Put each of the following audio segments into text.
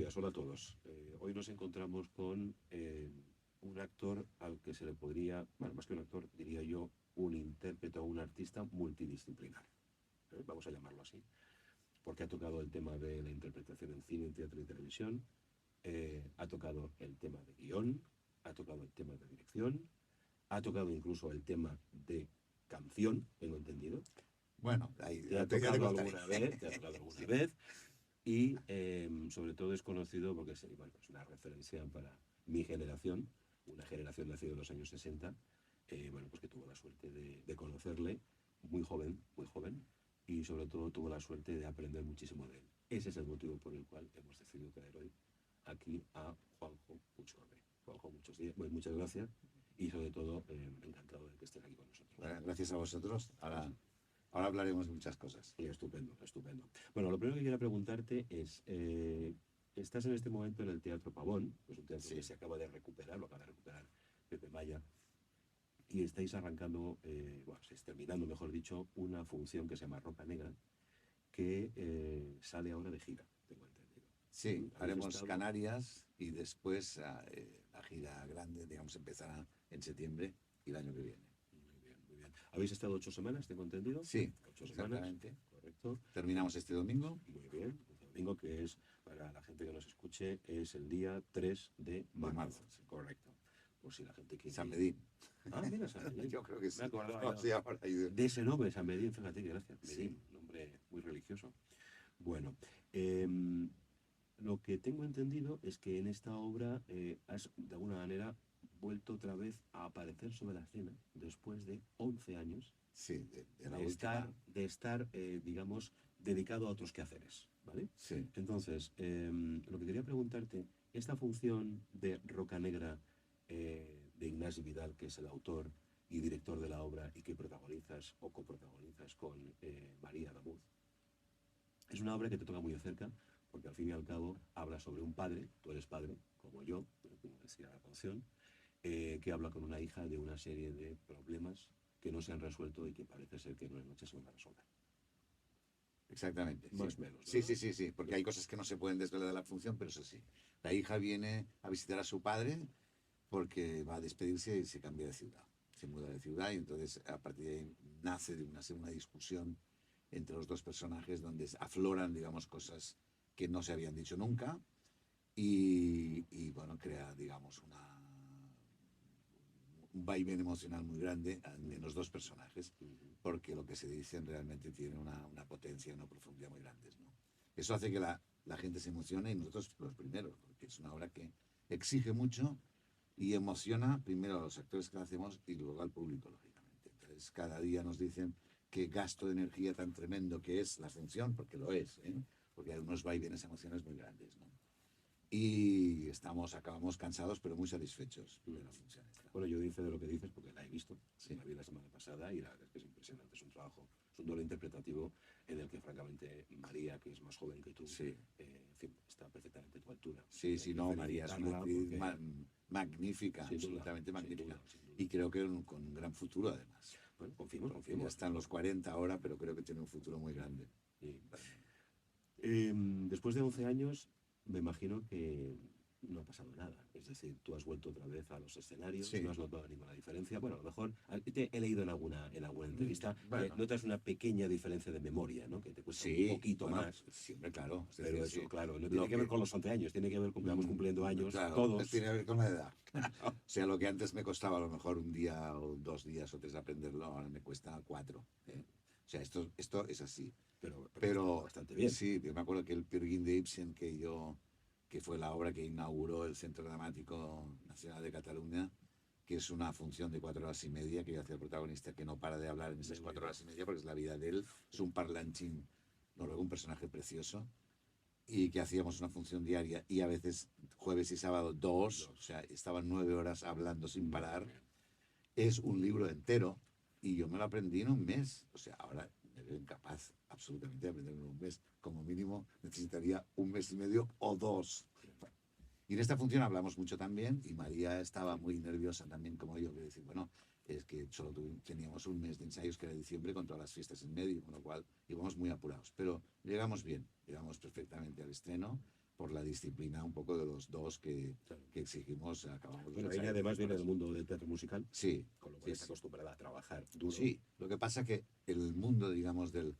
días, hola a todos. Hoy nos encontramos con un actor al que se le podría, bueno, más que un actor, diría yo, un intérprete o un artista multidisciplinar. Vamos a llamarlo así, porque ha tocado el tema de la interpretación en cine, teatro y televisión, ha tocado el tema de guión, ha tocado el tema de dirección, ha tocado incluso el tema de canción, tengo entendido. Bueno, ahí Te ha ya te tocado contaré. alguna vez, te ha tocado alguna Sí. vez. Y sobre todo es conocido porque bueno, es una referencia para mi generación, una generación nacida en los años 60, bueno, pues que tuvo la suerte de conocerle muy joven, y sobre todo tuvo la suerte de aprender muchísimo de él. Ese es el motivo por el cual hemos decidido traer hoy aquí a Juanjo Puchorbe. Juanjo, bueno, muchas gracias y sobre todo encantado de que estés aquí con nosotros. Bueno, gracias a vosotros. Ahora hablaremos de muchas cosas. Sí, estupendo, estupendo. Bueno, lo primero que quería preguntarte es, estás en este momento en el Teatro Pavón, que es un teatro Sí, que se acaba de recuperar, lo acaba de recuperar Pepe Maya, y estáis arrancando, bueno, estáis terminando, mejor dicho, una función que se llama Ropa Negra, que sale ahora de gira, tengo entendido. sí, ¿Habéis haremos estado? Canarias y después la gira grande, digamos, empezará en septiembre y el año que viene. Muy bien, muy bien. ¿Habéis estado 8 semanas, tengo entendido? Sí, 8 semanas, exactamente. correcto. Terminamos este domingo. Muy bien. El domingo, que es, para la gente que nos escuche, es el día 3 de De marzo. marzo, sí. Correcto. Por si la gente quiere San ir. Medín. Ah, mira, San Medín. Yo creo que Me sí. acordaba No, yo sí, ahora de ese nombre, San Medín, fíjate que gracias. Sí. Medín, nombre muy religioso. Bueno, em, lo que tengo entendido es que en esta obra has de alguna manera vuelto otra vez a aparecer sobre la escena después de 11 años Sí, de la última. digamos, dedicado a otros quehaceres, ¿vale? Sí. Entonces, lo que quería preguntarte, esta función de Roca Negra de Ignasi Vidal, que es el autor y director de la obra y que protagonizas o coprotagonizas con María Damuz, es una obra que te toca muy de cerca, porque al fin y al cabo habla sobre un padre, tú eres padre, como yo, como decía la canción, que habla con una hija de una serie de problemas que no se han resuelto y que parece ser que en una noche se van a resolver. Exactamente, sí. Más o menos, Sí, ¿verdad? sí, sí, sí, porque hay cosas que no se pueden desvelar de la función, pero eso sí. La hija viene a visitar a su padre porque va a despedirse y se cambia de ciudad. Se muda de ciudad y entonces a partir de ahí nace de una discusión entre los dos personajes donde afloran, digamos, cosas que no se habían dicho nunca y bueno, crea, digamos, un vaivén emocional muy grande en los dos personajes, porque lo que se dicen realmente tiene una potencia y una profundidad muy grandes, ¿no? Eso hace que la gente se emocione y nosotros los primeros, porque es una obra que exige mucho y emociona primero a los actores que la hacemos y luego al público, lógicamente. Entonces, cada día nos dicen qué gasto de energía tan tremendo que es la función, porque lo es, ¿eh? Porque hay unos vaivenes emocionales muy grandes, ¿no? Y acabamos cansados, pero muy satisfechos de la función esta. Bueno, yo dice de lo que dices porque la he visto, Sí. la vi la semana pasada y la verdad es que es impresionante, es un trabajo, es un duelo interpretativo en el que francamente María, que es más joven que tú, Sí. en fin, está perfectamente a tu altura. Sí, Hay sí, que no, María es una felicitarla actriz porque, magnífica, sin duda, absolutamente sin magnífica. duda, sin duda. Y creo que con un gran futuro, además. Bueno, confiemos, Ya confiemos. está en los 40 ahora, pero creo que tiene un futuro muy grande. Y, después de 11 años, me imagino que no ha pasado nada. Es decir, tú has vuelto otra vez a los escenarios, no Sí. has notado ninguna diferencia. Bueno, a lo mejor te he leído en alguna entrevista, Bueno. notas una pequeña diferencia de memoria, ¿no? Que te cuesta un Sí, poquito bueno, más. siempre, claro. Es Pero decir, eso, sí, claro, no tiene lo que ver que, con los 11 años, tiene que ver con que vamos cumpliendo años, claro, todos. tiene que ver con la edad. O sea, lo que antes me costaba a lo mejor un día o 2 días o 3 aprenderlo, ahora me cuesta 4. ¿Eh? O sea, esto es así. Pero está Pero bastante bien. sí, yo me acuerdo que el Peer Gynt de Ibsen, que fue la obra que inauguró el Centro Dramático Nacional de Cataluña, que es una función de 4 horas y media que hace el protagonista que no para de hablar en esas 4 horas y media porque es la vida de él, es un parlanchín noruego, un personaje precioso, y que hacíamos una función diaria y a veces jueves y sábado dos, o sea, estaban 9 horas hablando sin parar. Es un libro entero y yo me lo aprendí en un mes. O sea, ahora me veo incapaz absolutamente de aprenderlo en un mes. Como mínimo necesitaría un mes y medio o 2. Y en esta función hablamos mucho también y María estaba muy nerviosa también como yo, que decir, bueno, es que solo teníamos un mes de ensayos que era diciembre con todas las fiestas en medio, con lo cual íbamos muy apurados. Pero llegamos bien, llegamos perfectamente al estreno, por la disciplina un poco de los dos Claro. que exigimos, acabamos de Bueno, luchar ella además viene por del eso. mundo del teatro musical, Sí, con lo cual sí, está sí. acostumbrada a trabajar duro. Sí, lo que pasa que el mundo, digamos, del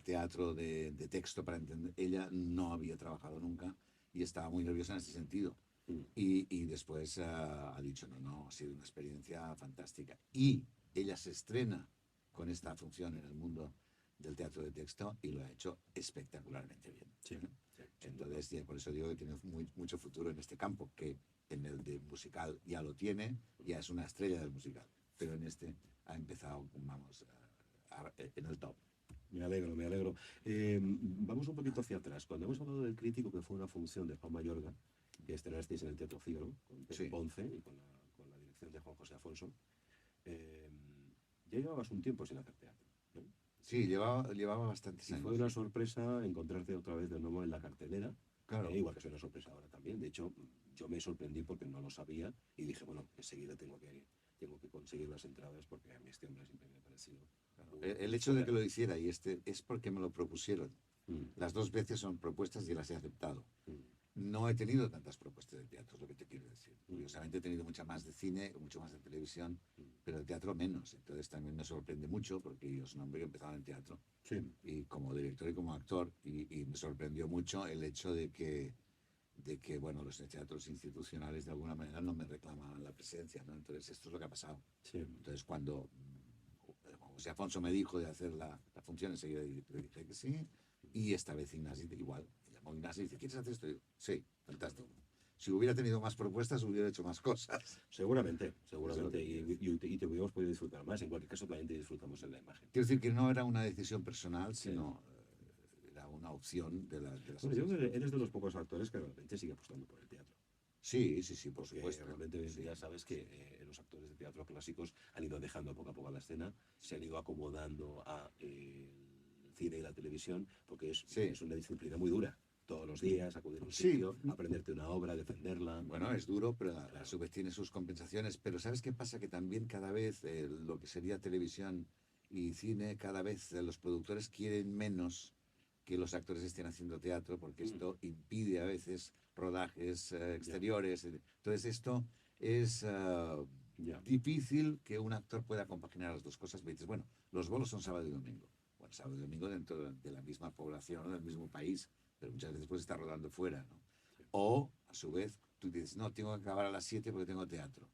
teatro de texto, para entender, ella no había trabajado nunca y estaba muy nerviosa en ese sentido. Mm, Y después ha dicho, no, no, ha sido una experiencia fantástica. Y ella se estrena con esta función en el mundo del teatro de texto y lo ha hecho espectacularmente bien. sí, ¿Eh? sí, sin duda. Entonces, por eso digo que tiene mucho futuro en este campo, que en el de musical ya lo tiene, ya es una estrella del musical, pero en este ha empezado, vamos, en el top. Me alegro, me alegro. Vamos un poquito hacia atrás. Cuando hemos hablado del Crítico, que fue una función de Juan Mayorga, que estrenasteis en el Teatro Fígaro, con Pedro Sí, Ponce y con la dirección de Juan José Afonso, eh, ya llevabas un tiempo sin hacer teatro, ¿no? sí, llevaba bastantes Y fue años. una Sí. sorpresa encontrarte otra vez de nuevo en la cartelera, Claro, igual que es una sorpresa ahora también. De hecho, yo me sorprendí porque no lo sabía y dije, bueno, enseguida tengo que conseguir las entradas porque a mí este hombre siempre me ha parecido claro. un El un hecho de fuera. que lo hiciera y es porque me lo propusieron. Mm, Las dos veces son propuestas y las he aceptado. mm, No he tenido tantas propuestas de teatro, es lo que te quiero decir. mm, Curiosamente he tenido mucha más de cine, mucho más de televisión, mm. pero de teatro menos. Entonces también me sorprende mucho porque yo soy un hombre que he empezado en teatro Sí, y como director y como actor y me sorprendió mucho el hecho de que bueno, los teatros institucionales de alguna manera no me reclamaban la presencia, ¿no? Entonces esto es lo que ha pasado. sí. Entonces cuando José Afonso me dijo de hacer la función, enseguida le dije que sí. Y esta vez Ignasi igual. Me llamó Ignasi y dice, ¿quieres hacer esto? Y digo, sí, fantástico. Si hubiera tenido más propuestas, hubiera hecho más cosas. Seguramente, Eso es lo seguramente. que quiero decir. Y te hubiéramos podido disfrutar más. En cualquier caso, también te disfrutamos en la imagen. Quiero decir que no era una decisión personal, Sí. sino era una opción de la Bueno, yo creo sociedad. que eres de los pocos actores que realmente sigue apostando por el teatro. Sí, sí, sí, por Porque supuesto. realmente hoy en Sí, día sabes que los actores de teatro clásicos han ido dejando poco a poco la escena, se han ido acomodando a el cine y la televisión, porque sí. es una disciplina muy dura. Todos los días acudir a un Sí, sitio, aprenderte una obra, defenderla. bueno, es duro, pero a Claro. su vez tiene sus compensaciones. Pero ¿sabes qué pasa? Que también cada vez lo que sería televisión y cine, cada vez los productores quieren menos que los actores estén haciendo teatro, porque Mm, esto impide a veces rodajes ya, exteriores. Entonces esto es ya. difícil que un actor pueda compaginar las dos cosas. Me dices, bueno, los bolos son sábado y domingo. Bueno, sábado y domingo dentro de la misma población, ¿no? Del mismo país, pero muchas veces puedes estar rodando fuera, ¿no? Sí. O, a su vez, tú dices, no, tengo que acabar a las 7 porque tengo teatro.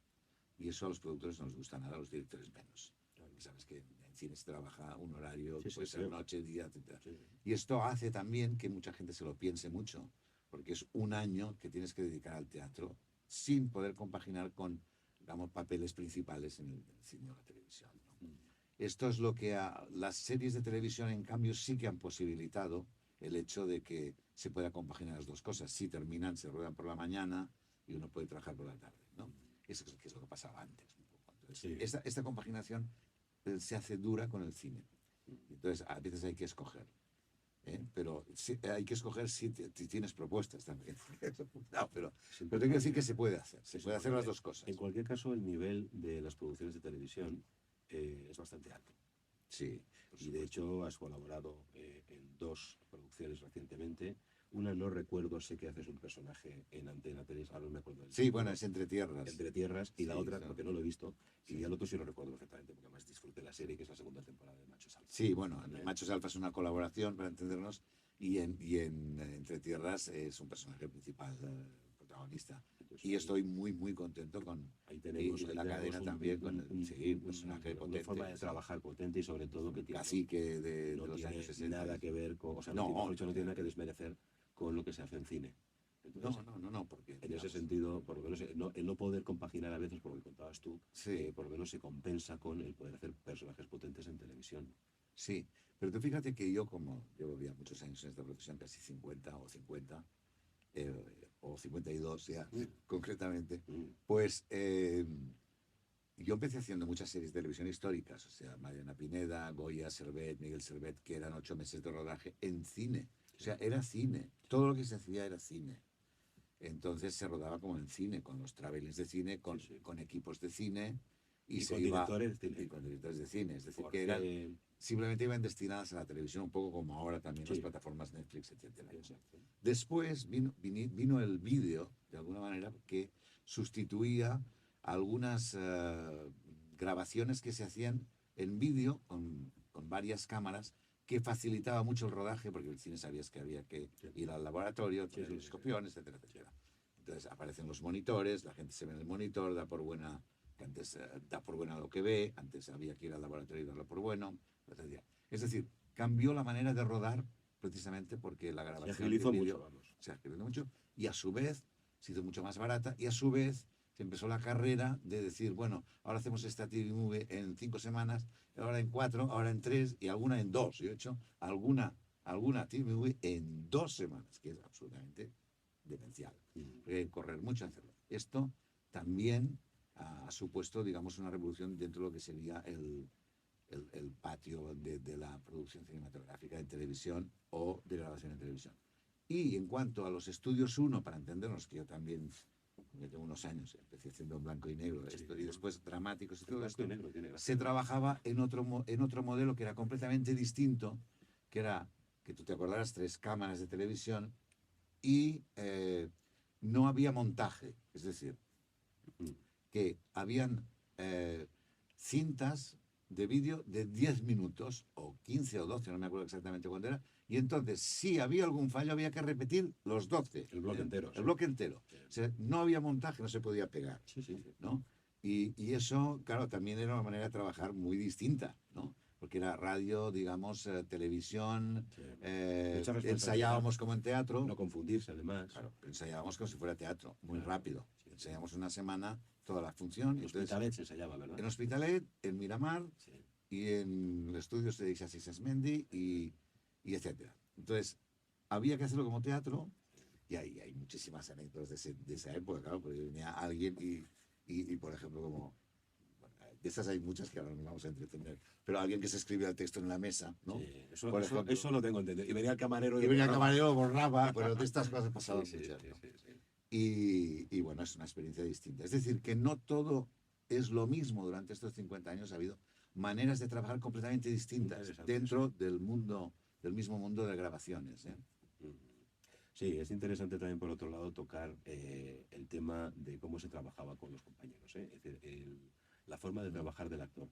Y eso a los productores no les gusta nada, a los directores menos. Claro. Y sabes que en cine se trabaja un horario, Sí, sí, puede ser sí. noche, día, etc. Sí. Y esto hace también que mucha gente se lo piense mucho, porque es un año que tienes que dedicar al teatro sin poder compaginar con, digamos, papeles principales en el cine o la televisión, ¿no? Mm, Esto es lo que las series de televisión, en cambio, sí que han posibilitado el hecho de que se pueda compaginar las dos cosas. Si terminan, se ruedan por la mañana y uno puede trabajar por la tarde, ¿no? Eso es lo que pasaba antes. Un poco. Entonces, sí. esta compaginación se hace dura con el cine. Mm. Entonces, a veces hay que escoger. Pero sí, hay que escoger si tienes propuestas también. No, pero Es tengo que decir que se puede hacer. Se Es puede hacer las importante. dos cosas. En cualquier caso, el nivel de las producciones de televisión es bastante alto. Sí, por Y de supuesto. hecho has colaborado en dos producciones recientemente. Una no recuerdo, sé que haces un personaje en Antena 3, ahora no me acuerdo del Sí, bueno, título, es Entre Tierras. Entre Tierras, y la Sí, otra, claro. porque no lo he visto, y Sí. el otro sí lo recuerdo perfectamente, porque además disfruté la serie, que es la segunda temporada de Machos Alfa. Sí, bueno, en Machos Alfa es una colaboración, para entendernos, y en Entre Tierras es un personaje principal, protagonista. Entonces, Y estoy muy, muy contento con... ahí tenemos, y ahí la tenemos cadena también, con el, sí, un personaje una potente. forma de Sí. trabajar potente y sobre todo que Un tiene, cacique de no los tiene años 60. nada que ver con, o sea, No, mejor dicho, no tiene nada que desmerecer con lo que se hace en cine. Entonces, no, porque... en ese digamos, sentido, por lo menos el no poder compaginar a veces, por lo que contabas tú, sí, por lo menos se compensa con el poder hacer personajes potentes en televisión. sí. Pero tú fíjate que yo, como llevo ya muchos años en esta profesión, casi 50 o 52 ya, Mm, concretamente, mm, pues yo empecé haciendo muchas series de televisión históricas, o sea, Mariana Pineda, Goya, Servet, Miguel Servet, que eran 8 meses de rodaje en cine. O sea, era cine. Todo lo que se hacía era cine. Entonces se rodaba como en cine, con los travelings de cine, sí, sí. con equipos de cine, y Y se con iba directores de cine. y con directores de cine. Es decir, que Jorge, simplemente iban destinadas a la televisión, un poco como ahora también las Sí. plataformas Netflix, etcétera. Exacto. Después vino el vídeo, de alguna manera, que sustituía algunas grabaciones que se hacían en vídeo con varias cámaras, que facilitaba mucho el rodaje, porque el cine sabías que había que Sí. ir al laboratorio, Sí, poner sí, los sí. escopiones, etcétera, etcétera. Entonces aparecen los monitores, la gente se ve en el monitor, da por buena, que antes da por buena lo que ve, antes había que ir al laboratorio y darlo por bueno, etcétera. Es decir, cambió la manera de rodar precisamente porque la Se grabación de agilizó vídeo mucho, vamos. se agilizó mucho y a su vez se hizo mucho más barata y a su vez se empezó la carrera de decir, bueno, ahora hacemos esta TV movie en 5 semanas, ahora en 4, ahora en 3 y alguna en 2. Yo he hecho alguna TV movie en 2 semanas, que es absolutamente demencial. Correr mucho a hacerlo. Esto también ha supuesto, digamos, una revolución dentro de lo que sería el patio de la producción cinematográfica en televisión o de grabación en televisión. Y en cuanto a los estudios 1, para entendernos, que yo también, ya tengo unos años, empecé haciendo en blanco y negro esto, y después dramáticos y todo Blanco esto, y negro tiene gracia. se trabajaba en otro modelo que era completamente distinto, que era, que tú te acordarás, 3 cámaras de televisión y no había montaje, es decir, que habían cintas de vídeo de 10 minutos, o 15 o 12, no me acuerdo exactamente cuándo era, y entonces, si había algún fallo, había que repetir los 12. El bloque entero. El bloque entero. Sí. O sea, no había montaje, no se podía pegar, Sí, sí, sí. ¿no? Y eso, claro, también era una manera de trabajar muy distinta, ¿no? Porque era radio, digamos, televisión, Sí. Mucha responsabilidad. ensayábamos como en teatro. No confundirse, además. Claro, ensayábamos como si fuera teatro, muy Claro. rápido. Sí, sí. Ensayamos una semana toda la función. En Entonces, Hospitalet se ensayaba, ¿verdad? en Hospitalet, en Miramar Sí. y en los estudios de Ixas Ismendi y etcétera. Entonces, había que hacerlo como teatro y hay muchísimas anécdotas de esa época, claro, porque venía alguien y, por ejemplo, como... bueno, de esas hay muchas que ahora no vamos a entretener, pero alguien que se escribía el texto en la mesa, ¿no? Sí, eso, Por eso, ejemplo. eso lo tengo entendido. Y venía el camarero Y venía el borraba. camarero, borraba, pero de estas cosas pasaban Sí, sí, muchas, sí, ¿no? sí, sí. Y bueno, es una experiencia distinta. Es decir, que no todo es lo mismo durante estos 50 años. Ha habido maneras de trabajar completamente distintas Interesante, dentro del mundo, del mismo mundo de grabaciones, ¿eh? Sí, es interesante también, por otro lado, tocar el tema de cómo se trabajaba con los compañeros, ¿eh? Es decir, la forma de trabajar del actor.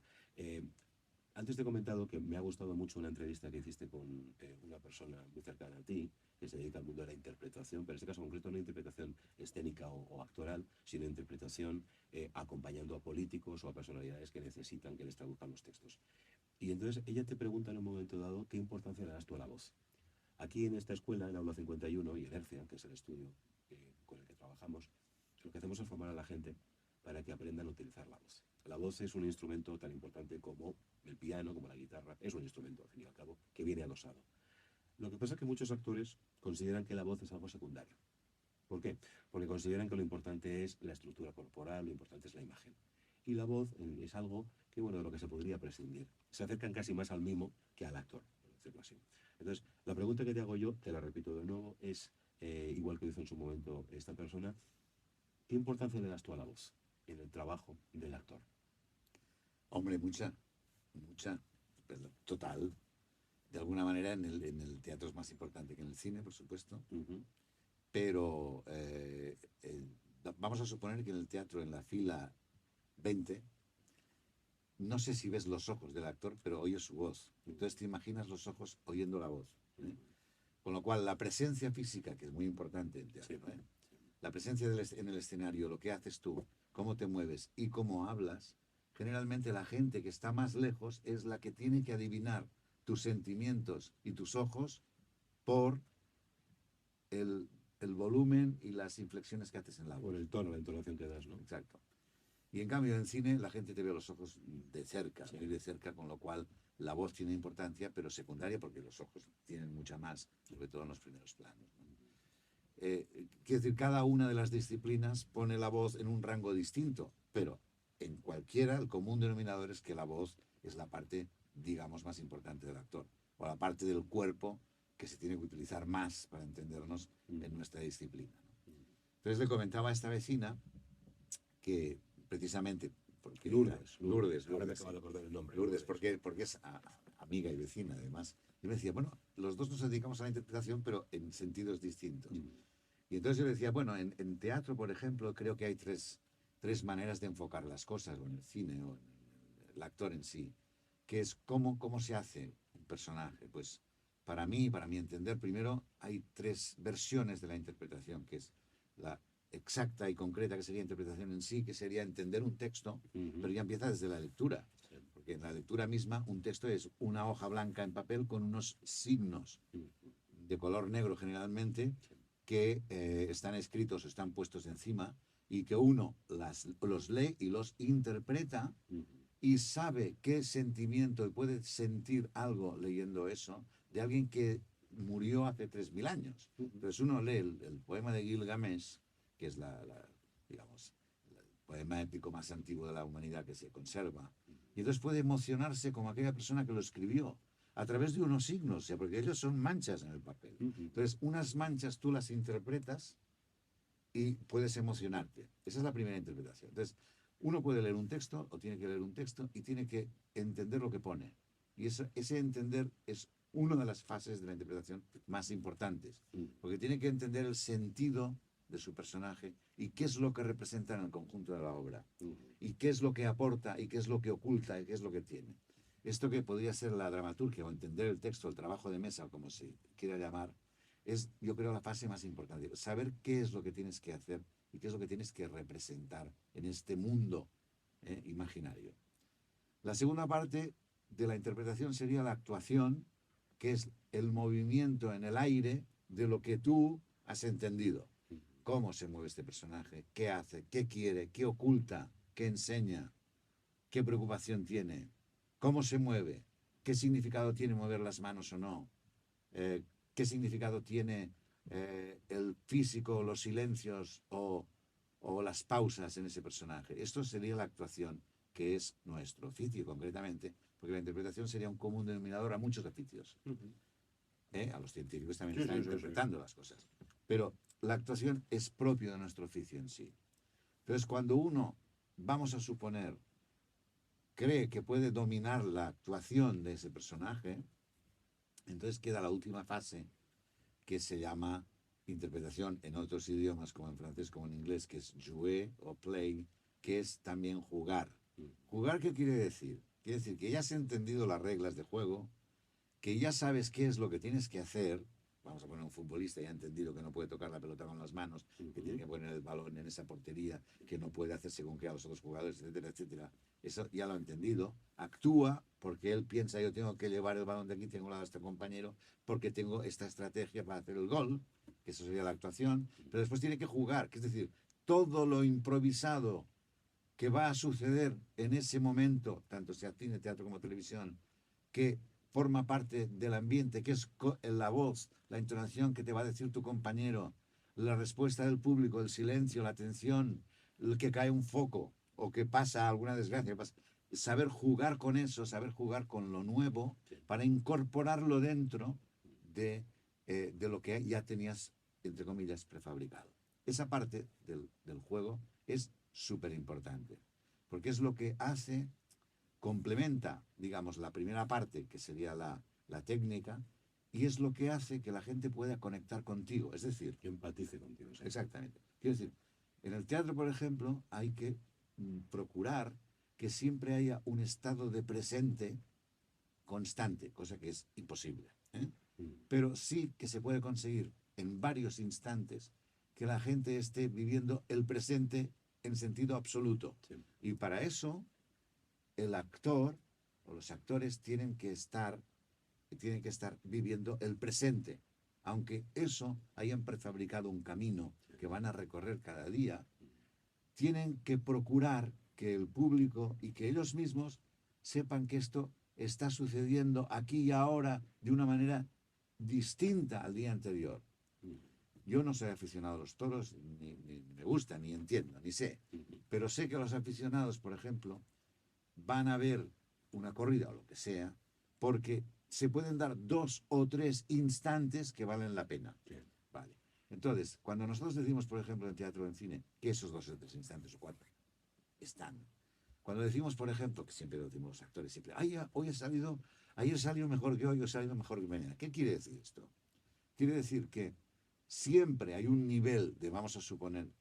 Antes te he comentado que me ha gustado mucho una entrevista que hiciste con una persona muy cercana a ti, que se dedica al mundo de la interpretación, pero en este caso concreto no interpretación escénica o actoral, sino interpretación acompañando a políticos o a personalidades que necesitan que les traduzcan los textos. Y entonces ella te pregunta en un momento dado qué importancia le das tú a la voz. Aquí en esta escuela, en Aula 51 y en ERCIA, que es el estudio con el que trabajamos, lo que hacemos es formar a la gente para que aprendan a utilizar la voz. La voz es un instrumento tan importante como el piano, como la guitarra, es un instrumento, al fin y al cabo, que viene adosado. Lo que pasa es que muchos actores consideran que la voz es algo secundario. ¿Por qué? Porque consideran que lo importante es la estructura corporal, lo importante es la imagen. Y la voz es algo que, bueno, de lo que se podría prescindir. Se acercan casi más al mimo que al actor, por decirlo así. Entonces, la pregunta que te hago yo, te la repito de nuevo, es, igual que hizo en su momento esta persona, ¿qué importancia le das tú a la voz en el trabajo del actor? Hombre, mucha, pero total. De alguna manera en el teatro es más importante que en el cine, por supuesto, pero vamos a suponer que en el teatro, en la fila 20, no sé si ves los ojos del actor, pero oyes su voz. Entonces te imaginas los ojos oyendo la voz, ¿eh? Con lo cual, la presencia física, que es muy importante en teatro, ¿eh? La presencia en el escenario, lo que haces tú, cómo te mueves y cómo hablas, generalmente la gente que está más lejos es la que tiene que adivinar tus sentimientos y tus ojos por el volumen y las inflexiones que haces en la voz. Por el tono, la entonación que das, ¿no? Exacto. Y en cambio en cine la gente te ve los ojos de cerca, Sí. muy de cerca, con lo cual la voz tiene importancia, pero secundaria porque los ojos tienen mucha más, sobre todo en los primeros planos, ¿no? Quiero decir, cada una de las disciplinas pone la voz en un rango distinto, pero en cualquiera el común denominador es que la voz es la parte, digamos, más importante del actor, o la parte del cuerpo que se tiene que utilizar más para entendernos en nuestra disciplina, ¿no? Entonces le comentaba a esta vecina que precisamente porque Lourdes. Lourdes, Ahora me sí. acabo de acordar el nombre. Lourdes, porque es amiga y vecina además, y me decía, bueno, los dos nos dedicamos a la interpretación, pero en sentidos distintos. Y entonces yo le decía, bueno, en teatro, por ejemplo, creo que hay tres maneras de enfocar las cosas, o en el cine, o en el actor en sí, que es cómo se hace un personaje. Pues para mi entender, primero hay tres versiones de la interpretación, que es la exacta y concreta, que sería interpretación en sí, que sería entender un texto, pero ya empieza desde la lectura. Porque en la lectura misma un texto es una hoja blanca en papel con unos signos de color negro generalmente que están escritos, están puestos encima y que uno los lee y los interpreta y sabe qué sentimiento y puede sentir algo leyendo eso de alguien que murió hace 3000 años. Entonces uno lee el poema de Gilgamesh, que es digamos, el poema épico más antiguo de la humanidad que se conserva, y entonces puede emocionarse como aquella persona que lo escribió a través de unos signos, o sea, porque ellos son manchas en el papel. Entonces, unas manchas tú las interpretas y puedes emocionarte. Esa es la primera interpretación. Entonces, uno puede leer un texto o tiene que leer un texto y tiene que entender lo que pone. Y ese entender es una de las fases de la interpretación más importantes, porque tiene que entender el sentido de su personaje y qué es lo que representa en el conjunto de la obra, y qué es lo que aporta y qué es lo que oculta y qué es lo que tiene. Esto que podría ser la dramaturgia o entender el texto, el trabajo de mesa, o como se quiera llamar, es, yo creo, la fase más importante. Saber qué es lo que tienes que hacer y qué es lo que tienes que representar en este mundo imaginario. La segunda parte de la interpretación sería la actuación, que es el movimiento en el aire de lo que tú has entendido. Cómo se mueve este personaje, qué hace, qué quiere, qué oculta, qué enseña, qué preocupación tiene, cómo se mueve, qué significado tiene mover las manos o no, qué significado tiene el físico, los silencios o las pausas en ese personaje. Esto sería la actuación, que es nuestro oficio concretamente, porque la interpretación sería un común denominador a muchos oficios. A los científicos también están interpretando las cosas. Pero la actuación es propio de nuestro oficio en sí. Entonces, cuando uno, vamos a suponer, cree que puede dominar la actuación de ese personaje, entonces queda la última fase, que se llama interpretación en otros idiomas, como en francés, como en inglés, que es jouer o play, que es también jugar. ¿Jugar qué quiere decir? Quiere decir que ya has entendido las reglas de juego, que ya sabes qué es lo que tienes que hacer. Vamos a poner un futbolista ya ha entendido que no puede tocar la pelota con las manos, que tiene que poner el balón en esa portería, que no puede hacer según que a los otros jugadores, etcétera, etcétera. Eso ya lo ha entendido. Actúa porque él piensa, yo tengo que llevar el balón de aquí, tengo al lado a este compañero, porque tengo esta estrategia para hacer el gol, que eso sería la actuación. Pero después tiene que jugar, que es decir, todo lo improvisado que va a suceder en ese momento, tanto sea cine, teatro como televisión, que forma parte del ambiente, que es la voz, la entonación que te va a decir tu compañero, la respuesta del público, el silencio, la atención, el que cae un foco o que pasa alguna desgracia. Saber jugar con eso, saber jugar con lo nuevo para incorporarlo dentro de lo que ya tenías, entre comillas, prefabricado. Esa parte del juego es súper importante, porque es lo que hace, complementa, digamos, la primera parte, que sería la técnica, y es lo que hace que la gente pueda conectar contigo. Es decir, que empatice contigo. ¿Sí? Exactamente. Quiero decir, en el teatro, por ejemplo, hay que procurar que siempre haya un estado de presente constante, cosa que es imposible. Pero sí que se puede conseguir en varios instantes que la gente esté viviendo el presente en sentido absoluto. Sí. Y para eso el actor o los actores tienen que estar viviendo el presente, aunque eso hayan prefabricado un camino que van a recorrer cada día. Tienen que procurar que el público y que ellos mismos sepan que esto está sucediendo aquí y ahora de una manera distinta al día anterior. Yo no soy aficionado a los toros, ni me gusta, ni entiendo, ni sé, pero sé que los aficionados, por ejemplo, van a ver una corrida o lo que sea, porque se pueden dar 2 o 3 instantes que valen la pena. Sí. Vale. Entonces, cuando nosotros decimos, por ejemplo, en teatro o en cine, que esos 2 o 3 instantes o 4 están. Cuando decimos, por ejemplo, que siempre lo decimos los actores, siempre, hoy ha salido ayer salió mejor que hoy o salió mejor que mañana. ¿Qué quiere decir esto? Quiere decir que siempre hay un nivel de, vamos a suponer,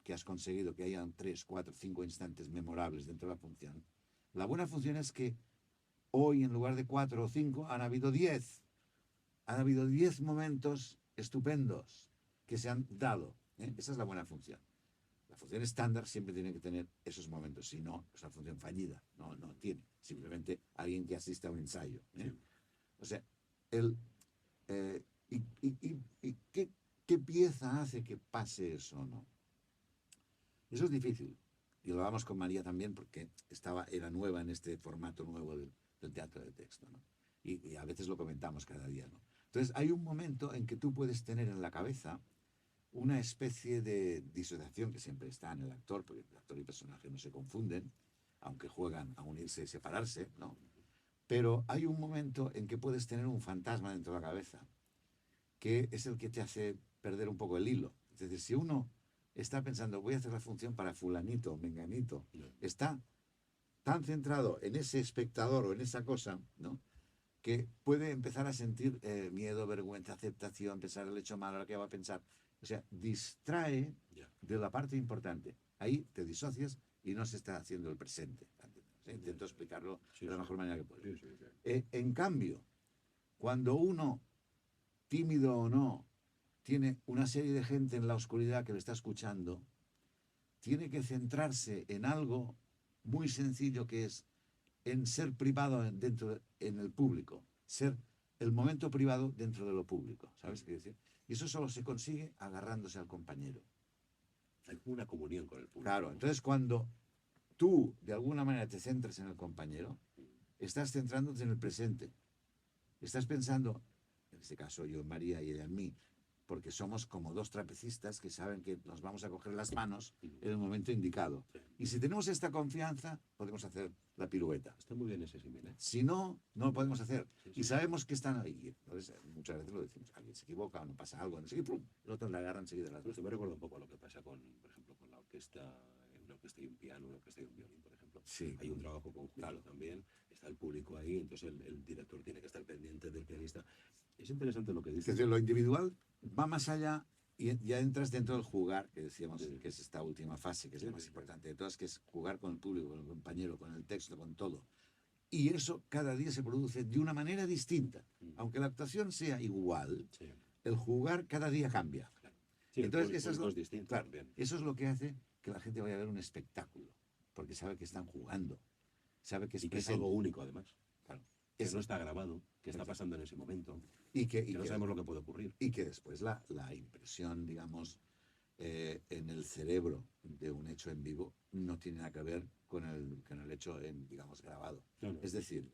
que has conseguido que hayan 3, 4, 5 instantes memorables dentro de la función. La buena función es que hoy, en lugar de 4 o 5, han habido 10. Han habido 10 momentos estupendos que se han dado. Esa es la buena función. La función estándar siempre tiene que tener esos momentos, si no, es una función fallida, no tiene. Simplemente alguien que asiste a un ensayo. O sea, ¿qué pieza hace que pase eso o no? Eso es difícil. Y lo hablamos con María también porque era nueva en este formato nuevo del teatro de texto, ¿no? Y a veces lo comentamos cada día, ¿no? Entonces, hay un momento en que tú puedes tener en la cabeza una especie de disociación que siempre está en el actor, porque el actor y el personaje no se confunden, aunque juegan a unirse y separarse, ¿no? Pero hay un momento en que puedes tener un fantasma dentro de la cabeza, que es el que te hace perder un poco el hilo. Es decir, si uno está pensando, voy a hacer la función para fulanito, menganito, está tan centrado en ese espectador o en esa cosa, ¿no?, que puede empezar a sentir miedo, vergüenza, aceptación, pensar el hecho malo, lo que va a pensar. O sea, distrae de la parte importante. Ahí te disocias y no se está haciendo el presente. Intento explicarlo de la mejor manera que puedo. En cambio, cuando uno, tímido o no, tiene una serie de gente en la oscuridad que le está escuchando, tiene que centrarse en algo muy sencillo, que es en ser privado en el público, ser el momento privado dentro de lo público, ¿sabes qué decir? Y eso solo se consigue agarrándose al compañero. Hay como una comunión con el público. Claro, entonces cuando tú de alguna manera te centras en el compañero, estás centrándote en el presente. Estás pensando, en este caso yo en María y ella en mí, porque somos como dos trapecistas que saben que nos vamos a coger las manos en el momento indicado. Y si tenemos esta confianza, podemos hacer la pirueta. Está muy bien ese símil, ¿eh? Si no, no lo podemos hacer. Sí. Y sabemos que están ahí. Entonces, muchas veces lo decimos, alguien se equivoca o no pasa algo, no sé qué, ¡pum!, el otro le agarra enseguida las Esto manos. me recuerda un poco a lo que pasa con, por ejemplo, con la orquesta, una orquesta y un piano, una orquesta y un violín, por ejemplo. Sí, Hay un trabajo conjunto también, está el público ahí, entonces el director tiene que estar pendiente del pianista. Es interesante lo que Es dices. decir, lo individual va más allá y ya entras dentro del jugar, que decíamos, que es esta última fase, que es la más importante de todas, que es jugar con el público, con el compañero, con el texto, con todo. Y eso cada día se produce de una manera distinta. Aunque la actuación sea igual, el jugar cada día cambia. Sí, entonces, eso es distinto, claro, eso es lo que hace que la gente vaya a ver un espectáculo, porque sabe que están jugando, sabe que es y que es presente. algo único, además. Claro. Que no está grabado, que está pasando en ese momento, y que no sabemos lo que puede ocurrir. Y que después la impresión, digamos, en el cerebro de un hecho en vivo no tiene nada que ver con el hecho, digamos, grabado. No. Es decir,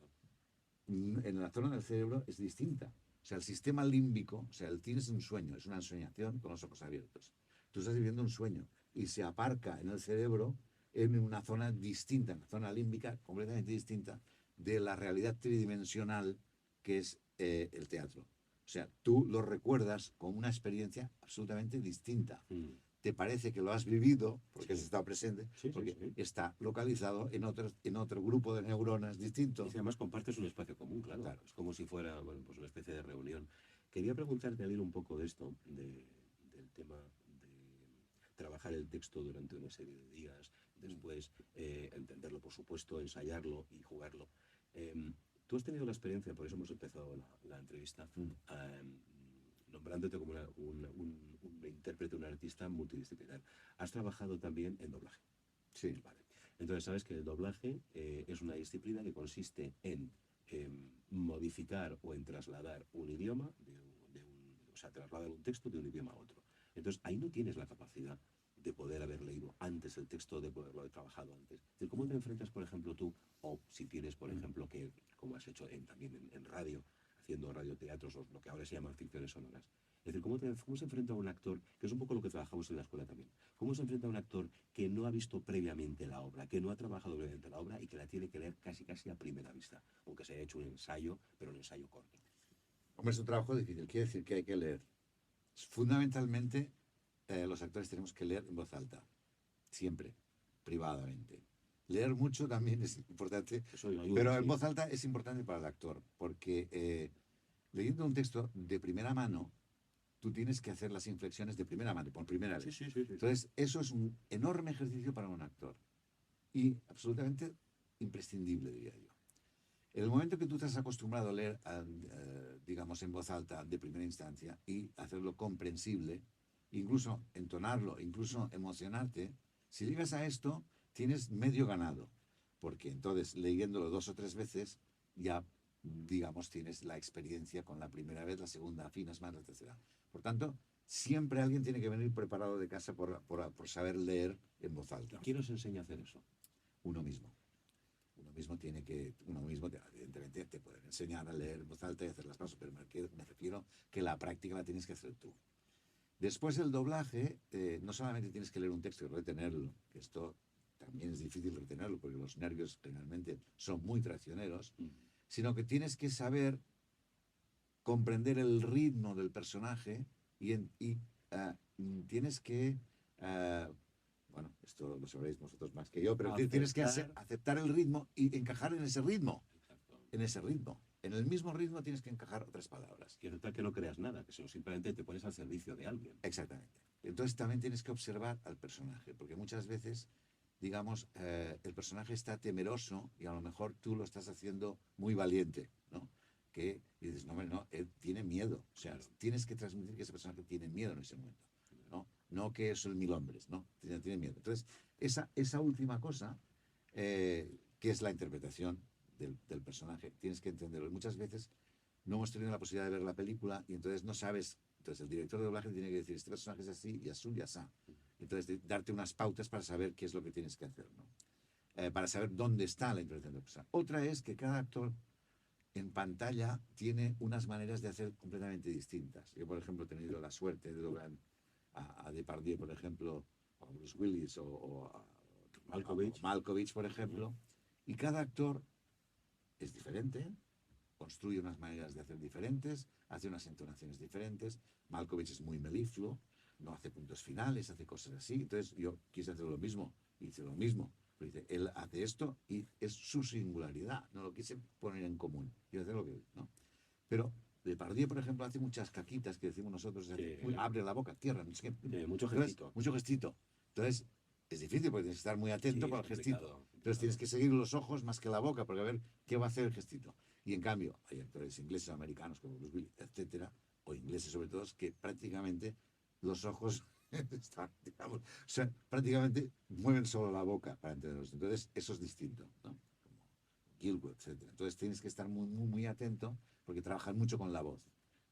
en la zona del cerebro es distinta. O sea, el sistema límbico, o sea, tienes un sueño, es una ensoñación con los ojos abiertos. Tú estás viviendo un sueño y se aparca en el cerebro en una zona distinta, en la zona límbica completamente distinta de la realidad tridimensional que es el teatro. O sea, tú lo recuerdas con una experiencia absolutamente distinta. Te parece que lo has vivido porque has estado presente, porque está localizado en otro grupo de neuronas distinto. Y además compartes un espacio común, claro. Es como si fuera, bueno, pues una especie de reunión. Quería preguntarte, Adil, un poco de esto, del tema de trabajar el texto durante una serie de días, después entenderlo, por supuesto, ensayarlo y jugarlo. Tú has tenido la experiencia, por eso hemos empezado la entrevista, nombrándote como un intérprete, un artista multidisciplinar. Has trabajado también en doblaje. Sí. Vale. Entonces sabes que el doblaje es una disciplina que consiste en modificar o en trasladar un idioma, o sea, trasladar un texto de un idioma a otro. Entonces ahí no tienes la capacidad de poder haber leído antes el texto, de poderlo haber trabajado antes. Entonces, ¿cómo te enfrentas, por ejemplo, tú, o si tienes, por ejemplo, que, como has hecho también en radio, haciendo radioteatros, o lo que ahora se llaman ficciones sonoras? Es decir, ¿cómo se enfrenta a un actor, que es un poco lo que trabajamos en la escuela también, cómo se enfrenta a un actor que no ha visto previamente la obra, que no ha trabajado previamente la obra y que la tiene que leer casi a primera vista, aunque se haya hecho un ensayo, pero un ensayo corto? Hombre, es un trabajo difícil, quiere decir que hay que leer. Fundamentalmente, los actores tenemos que leer en voz alta, siempre, privadamente. Leer mucho también es importante, Eso ayuda, pero en sí. voz alta es importante para el actor, porque leyendo un texto de primera mano, tú tienes que hacer las inflexiones de primera mano, por primera Sí, vez. sí, sí, sí, sí. Entonces, eso es un enorme ejercicio para un actor y absolutamente imprescindible, diría yo. En el momento que tú te has acostumbrado a leer, digamos, en voz alta de primera instancia y hacerlo comprensible, incluso entonarlo, incluso emocionarte, si llegas a esto, tienes medio ganado, porque entonces leyéndolo 2 o 3 veces ya, digamos, tienes la experiencia con la primera vez, la segunda afinas más, la tercera. Por tanto, siempre alguien tiene que venir preparado de casa por saber leer en voz ¿Y alta. quién os enseña a hacer eso? Uno mismo. Uno mismo, evidentemente, te pueden enseñar a leer en voz alta y hacer las pasos, pero me refiero que la práctica la tienes que hacer tú. Después el doblaje, no solamente tienes que leer un texto y retenerlo, que esto también es difícil retenerlo porque los nervios generalmente son muy traicioneros, Mm. sino que tienes que saber comprender el ritmo del personaje y tienes que, uh, bueno, esto lo sabréis vosotros más que yo, pero tienes que aceptar el ritmo y encajar en ese ritmo, Exacto. en ese ritmo. En el mismo ritmo tienes que encajar otras palabras. Quiero decir que no creas nada, que sino simplemente te pones al servicio de alguien. Exactamente. Entonces también tienes que observar al personaje, porque muchas veces, digamos, el personaje está temeroso y a lo mejor tú lo estás haciendo muy valiente, ¿no? Que y dices, no, hombre, no, él tiene miedo. O sea, Claro. tienes que transmitir que ese personaje tiene miedo en ese momento, ¿no? No que es el mil hombres, ¿no? Tiene miedo. Entonces, esa última cosa, que es la interpretación del personaje, tienes que entenderlo. Y muchas veces no hemos tenido la posibilidad de ver la película y entonces no sabes. Entonces el director de doblaje tiene que decir, este personaje es así, y así, y así. Entonces darte unas pautas para saber qué es lo que tienes que hacer, ¿no? Para saber dónde está la interpretación del personaje. Otra es que cada actor en pantalla tiene unas maneras de hacer completamente distintas. Yo, por ejemplo, he tenido la suerte de doblar a Depardieu, por ejemplo, o a Bruce Willis, o a Malkovich, por ejemplo, y cada actor es diferente, construye unas maneras de hacer diferentes, hace unas entonaciones diferentes. Malkovich es muy melifluo, no hace puntos finales, hace cosas así. Entonces yo quise hacer lo mismo, hice lo mismo. Pero dice, él hace esto y es su singularidad, no lo quise poner en común. Quiero hacer lo que, ¿no? Pero Depardieu, por ejemplo, hace muchas caquitas que decimos nosotros, abre la boca, cierra, no sé qué. Mucho Entonces, gestito. mucho gestito. Entonces, es difícil porque tienes que estar muy atento Sí, para es el gestito. complicado. Entonces tienes que seguir los ojos más que la boca, porque a ver qué va a hacer el gestito. Y en cambio, hay actores ingleses, americanos, como Bruce Willis, etcétera, o ingleses sobre todo, que prácticamente los ojos están, digamos, o sea, prácticamente mueven solo la boca para entenderlos. Entonces, eso es distinto, ¿no? Como Gilwood, etcétera. Entonces tienes que estar muy, muy, muy atento porque trabajan mucho con la voz.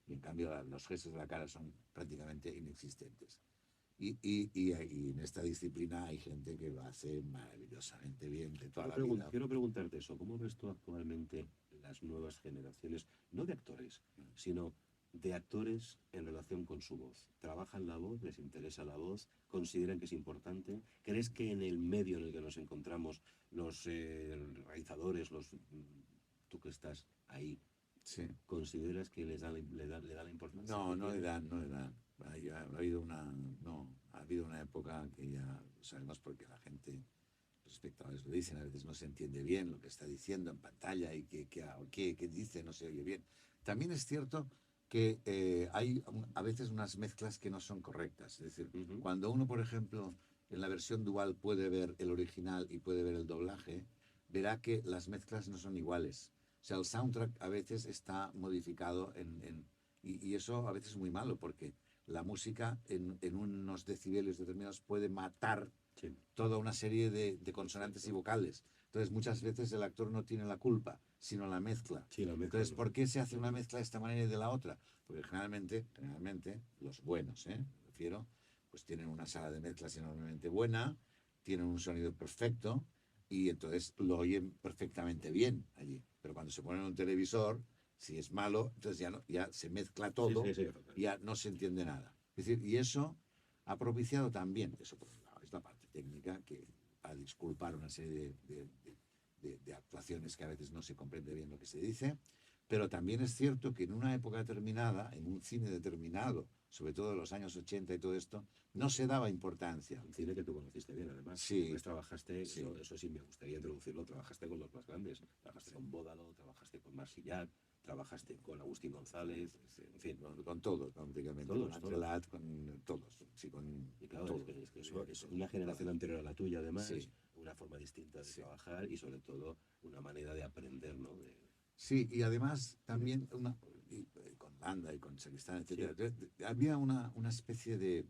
Y en cambio, los gestos de la cara son prácticamente inexistentes. Y en esta disciplina hay gente que lo hace maravillosamente bien de toda la vida. Quiero preguntarte eso. ¿Cómo ves tú actualmente las nuevas generaciones, no de actores, sino de actores en relación con su voz? ¿Trabajan la voz? ¿Les interesa la voz? ¿Consideran que es importante? ¿Crees que en el medio en el que nos encontramos, los realizadores, tú que estás ahí, Sí. consideras que le da la importancia? No, que no le tiene? dan, no le dan. Ha habido una época que ya lo sabemos porque la gente, los espectadores lo dicen, a veces no se entiende bien lo que está diciendo en pantalla y qué dice, no se oye bien. También es cierto que hay a veces unas mezclas que no son correctas. Es decir, cuando uno, por ejemplo, en la versión dual puede ver el original y puede ver el doblaje, verá que las mezclas no son iguales. O sea, el soundtrack a veces está modificado y eso a veces es muy malo porque la música en unos decibelios determinados puede matar Sí. toda una serie de consonantes y vocales. Entonces muchas veces el actor no tiene la culpa, sino la mezcla. Sí, la mezcla, Entonces, ¿no? ¿por qué se hace una mezcla de esta manera y de la otra? Porque generalmente los buenos, me refiero, pues tienen una sala de mezclas enormemente buena, tienen un sonido perfecto y entonces lo oyen perfectamente bien allí. Pero cuando se ponen en un televisor, si es malo, entonces ya se mezcla todo, Sí, sí, y ya no se entiende nada. Es decir, y eso ha propiciado también, eso por un lado, es la parte técnica que va a disculpar una serie de actuaciones que a veces no se comprende bien lo que se dice, Pero también es cierto que en una época determinada, en un cine determinado, sobre todo en los años 80 y todo esto, no se daba importancia. Un cine que tú conociste bien, además. Sí, Después trabajaste, sí, eso sí me gustaría introducirlo, trabajaste con los más grandes. Trabajaste sí, con Bódalo, trabajaste con Marsillac, trabajaste con Agustín González, sí, en fin, con todos, prácticamente, con todos, todos. Angelat, con todos, sí, Y con claro, todos. es que Con es todos, una generación anterior a la tuya, además, sí, una forma distinta de sí. trabajar y sobre todo una manera de aprender, ¿no? Sí, y además también con Landa y con Sacristán, Sí, etcétera, había una especie de,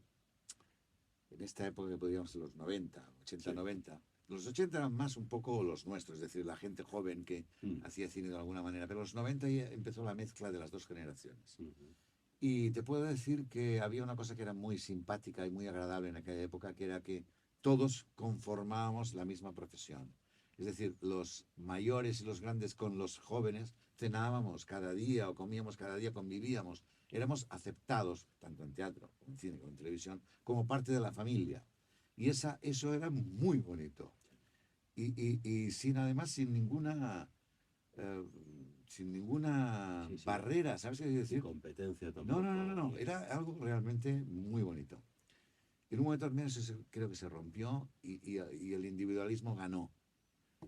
en esta época que podríamos ser los 90, 80, sí. 90, los 80 eran más un poco los nuestros, es decir, la gente joven que Mm, hacía cine de alguna manera, pero los 90 ya empezó la mezcla de las dos generaciones. ujú. Y te puedo decir que había una cosa que era muy simpática y muy agradable en aquella época, que era que todos conformábamos la misma profesión. Es decir, los mayores y los grandes con los jóvenes cenábamos cada día o comíamos cada día, convivíamos. Éramos aceptados, tanto en teatro, como en cine, como en televisión, como parte de la familia. Y eso era muy bonito. Y sin, además, eh, sin ninguna Sí, sí. barrera, ¿sabes qué quiero Sin decir? competencia No, no, no, no, tampoco. no. Era algo realmente muy bonito. En un momento también creo que se rompió y el individualismo ganó.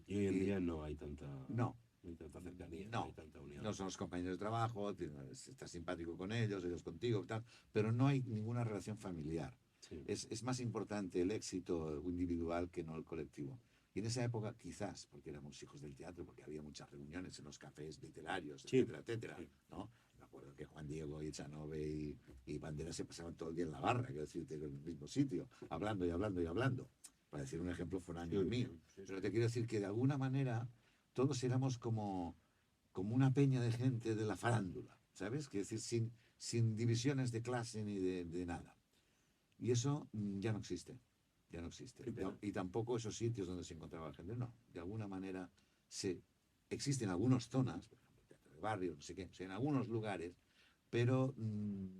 Y hoy en Y día no, no hay tanta cercanía, no hay no. tanta unión. No son los compañeros de trabajo, estás simpático con ellos contigo, tal, pero no hay ninguna relación familiar. Sí, Es más importante el éxito individual que no el colectivo. Y en esa época, quizás, porque éramos hijos del teatro, porque había muchas reuniones en los cafés literarios, sí, etcétera, etcétera, sí. ¿no? Me acuerdo que Juan Diego y Chanove y Bandera se pasaban todo el día en la barra, quiero decirte, en el mismo sitio, hablando y hablando y hablando. Para decir un ejemplo foráneo al Sí, mío. sí, sí, Pero sí. te quiero decir que de alguna manera todos éramos como una peña de gente de la farándula, ¿sabes? Que decir, sin divisiones de clase ni de nada. Y eso ya no existe, ya no existe. Qué pena. Y tampoco esos sitios donde se encontraba gente, no. De alguna manera se, existen algunas zonas, por ejemplo, teatro de barrio, no sé qué, o sea, en algunos lugares, pero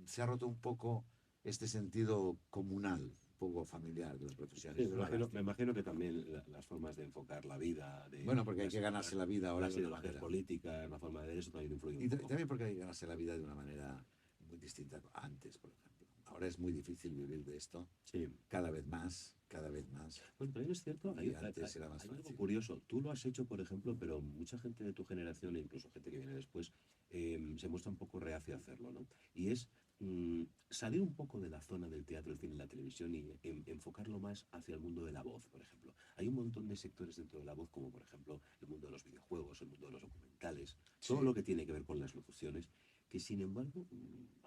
se ha roto un poco este sentido comunal, un poco familiar de las Sí, profesiones. Es una me lástima. imagino que también las formas de enfocar la vida, Bueno, porque hay que ganarse la vida ahora las de una ideologías manera. políticas, la forma de ver eso también influye un Y poco. también porque hay que ganarse la vida de una manera muy distinta antes, por ejemplo. Ahora es muy difícil vivir de esto, Sí. cada vez más, cada vez más. Pues también es cierto, Y antes era más hay algo fácil. curioso. Tú lo has hecho, por ejemplo, pero mucha gente de tu generación e incluso gente que viene después se muestra un poco reacia a hacerlo, ¿no? Y es salir un poco de la zona del teatro, el cine y la televisión y enfocarlo más hacia el mundo de la voz, por ejemplo. Hay un montón de sectores dentro de la voz, como por ejemplo el mundo de los videojuegos, el mundo de los documentales, todo Sí, lo que tiene que ver con las locuciones, que sin embargo,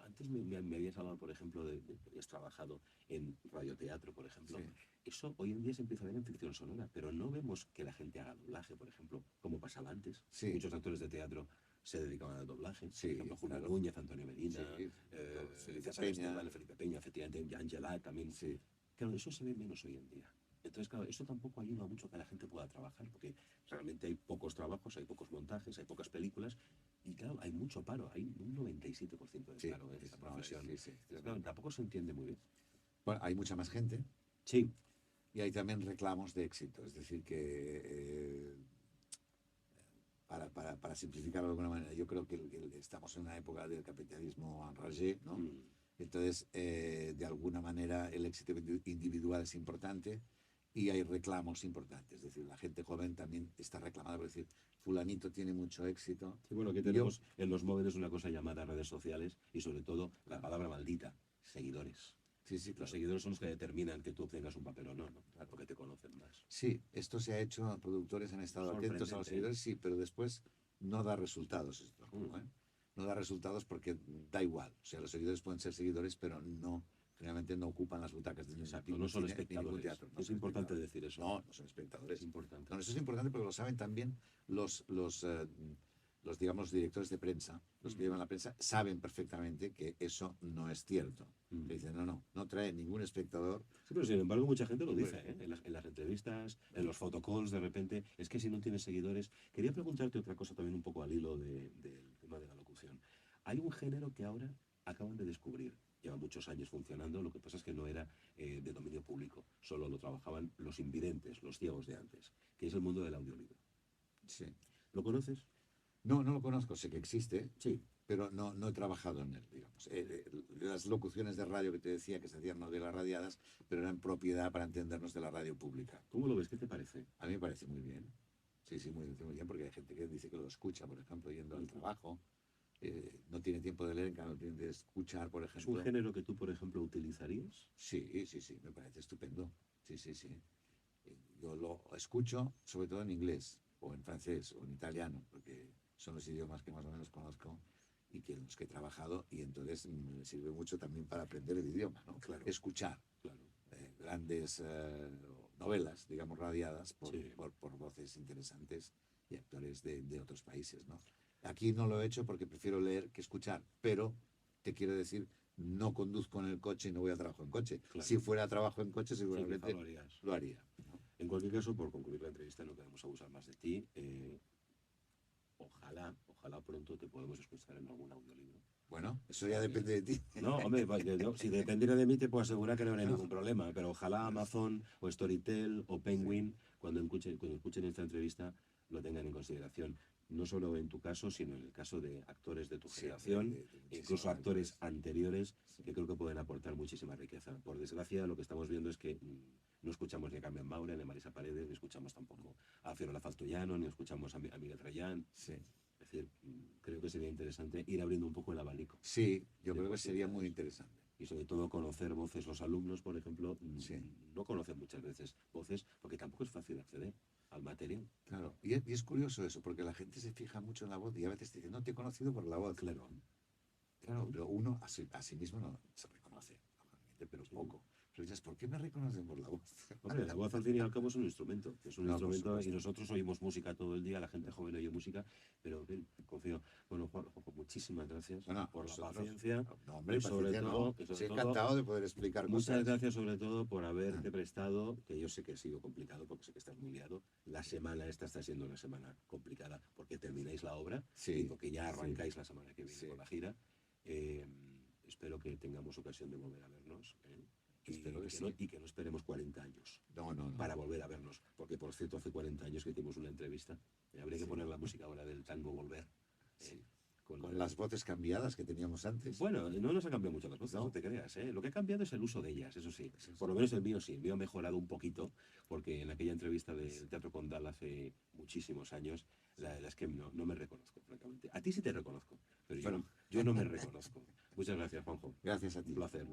antes me habías hablado, por ejemplo, de que habías trabajado en radioteatro, por ejemplo. sí, Eso hoy en día se empieza a ver en ficción sonora, pero no vemos que la gente haga doblaje, por ejemplo, como pasaba antes. sí, Muchos actores de teatro se dedicaban al doblaje, por sí, ejemplo, Julio claro. Núñez, Antonio Sí, Medina, Felipe César Peña, Esteban, Felipe Peña, efectivamente, Ángela también. sí, Claro, eso se ve menos hoy en día. Entonces, claro, eso tampoco ayuda mucho a que la gente pueda trabajar, porque realmente hay pocos trabajos, hay pocos montajes, hay pocas películas, y claro, hay mucho paro, hay un 97% de sí, paro en esta no, profesión. sí, sí, Entonces, claro, tampoco se entiende muy bien. Bueno, hay mucha más gente Sí, y hay también reclamos de éxito. Es decir, que para simplificarlo de alguna manera, yo creo que estamos en una época del capitalismo enragé, ¿no? mm, Entonces, de alguna manera, el éxito individual es importante y hay reclamos importantes. Es decir, la gente joven también está reclamada por decir, fulanito tiene mucho éxito. sí, bueno, aquí Y yo, tenemos en los móviles una cosa llamada redes sociales y sobre todo la claro, palabra maldita, seguidores. sí, sí, Los claro. seguidores son los que determinan que tú obtengas un papel o no, ¿no? Porque te conocen más. Sí, esto se ha hecho, productores han estado atentos a los Sorprendente, ¿eh? seguidores, sí, pero después no da resultados esto, Mm. ¿eh? No da resultados porque da igual. O sea, los seguidores pueden ser seguidores, pero generalmente no ocupan las butacas de Exacto, no ningún son cine ni ningún espectadores. teatro. No Es son importante espectadores. decir eso. No, no son Es espectadores. importante. No, eso es importante porque lo saben también los, los, eh, digamos, directores de prensa, los que Mm, llevan la prensa, saben perfectamente que eso no es cierto. mm. Que dicen, no, no, no trae ningún espectador. Sí, pero sin embargo mucha gente lo Ningún- dice, ¿eh? En las entrevistas, en los photocalls, de repente, es que si no tienes seguidores... Quería preguntarte otra cosa también un poco al hilo del tema de la locución. Hay un género que ahora acaban de descubrir, lleva muchos años funcionando, lo que pasa es que no era de dominio público, solo lo trabajaban los invidentes, los ciegos de antes, que es el mundo del audiolibro. Sí. ¿Lo conoces? No, no lo conozco, sé que existe, Sí. pero no he trabajado en él, digamos. Las locuciones de radio que te decía que se hacían no de las radiadas, pero eran propiedad para entendernos de la radio pública. ¿Cómo lo ves? ¿Qué te parece? A mí me parece muy bien. Sí, sí, muy bien, porque hay gente que dice que lo escucha, por ejemplo, yendo al trabajo. No tiene tiempo de leer, en cambio tiene de escuchar, por ¿Es un ejemplo. género que tú, por ejemplo, utilizarías? Sí, sí, sí, me parece estupendo. Sí, sí, sí. Yo lo escucho sobre todo en inglés, o en francés, o en italiano, porque son los idiomas que más o menos conozco y que en los que he trabajado, y entonces me sirve mucho también para aprender el idioma, ¿no? Claro. Escuchar Claro. grandes novelas, digamos, radiadas Sí. por voces interesantes y actores de otros países, ¿no? Aquí no lo he hecho porque prefiero leer que escuchar, pero te quiero decir, no conduzco en el coche y no voy a trabajo en coche. Claro. Si fuera a trabajo en coche, Sí, quizá seguramente lo harías. lo haría, ¿no? En cualquier caso, por concluir la entrevista, no queremos abusar más de ti. Ojalá pronto te podemos escuchar en algún audiolibro. Bueno, eso ya depende de ti. No, hombre, si dependiera de mí te puedo asegurar que no habría ningún problema, pero ojalá Amazon o Storytel o Penguin, cuando escuchen esta entrevista, lo tengan en consideración. No solo en tu caso, sino en el caso de actores de tu Sí, generación, de e incluso muchísimos actores actores. anteriores, Sí. que creo que pueden aportar muchísima riqueza. Por desgracia, lo que estamos viendo es que no escuchamos ni a Carmen Maura, ni a Marisa Paredes, ni escuchamos tampoco a Fiola Faltoiano, ni escuchamos a Miguel Trayán. Sí. Es decir, creo que sería interesante ir abriendo un poco el abanico. Sí, yo De creo que sería muy posibilidades. interesante. Y sobre todo conocer voces. Los alumnos, por ejemplo, Sí. no conocen muchas veces voces porque tampoco es fácil acceder al material. Claro, y es curioso eso, porque la gente se fija mucho en la voz y a veces te dice, no te he conocido por la voz. Claro. Claro, pero uno a sí mismo no se reconoce, normalmente, pero Sí. poco. Pero dices, ¿por qué me reconocen por la voz? Hombre, la voz al fin y al cabo es un instrumento. Es un No, por instrumento y supuesto. nosotros oímos música todo el día, la gente joven oye música, pero en fin, confío. Bueno, Juanjo, muchísimas gracias Bueno, por la vosotros- paciencia. No, hombre, Y sobre paciencia todo, no. Sí, encantado de poder explicar muchas cosas. gracias sobre todo por haberte prestado, que yo sé que ha sido complicado porque sé que estás muy liado. La semana esta está siendo una semana complicada porque termináis la obra Sí, y porque ya sí. arrancáis la semana que viene Sí. con la gira. Eh, Espero que tengamos ocasión de volver a vernos. Espero que sí. y que no esperemos 40 años No, no, no. para volver a vernos. Porque, por cierto, hace 40 años que hicimos una entrevista. Habría que Sí. poner la música ahora del tango Volver. Sí. Con Con las voces cambiadas que teníamos antes. Bueno, no nos ha cambiado mucho las voces, ¿No? no te creas, ¿eh? Lo que ha cambiado es el uso de ellas, eso sí. Eso sí. Por lo menos el mío sí, el mío ha mejorado un poquito, porque en aquella entrevista del Teatro Condal hace muchísimos años, la verdad es que no me reconozco, francamente. A ti sí te reconozco, pero Bueno. yo no me reconozco. Muchas gracias, Juanjo. Gracias a ti. Un placer.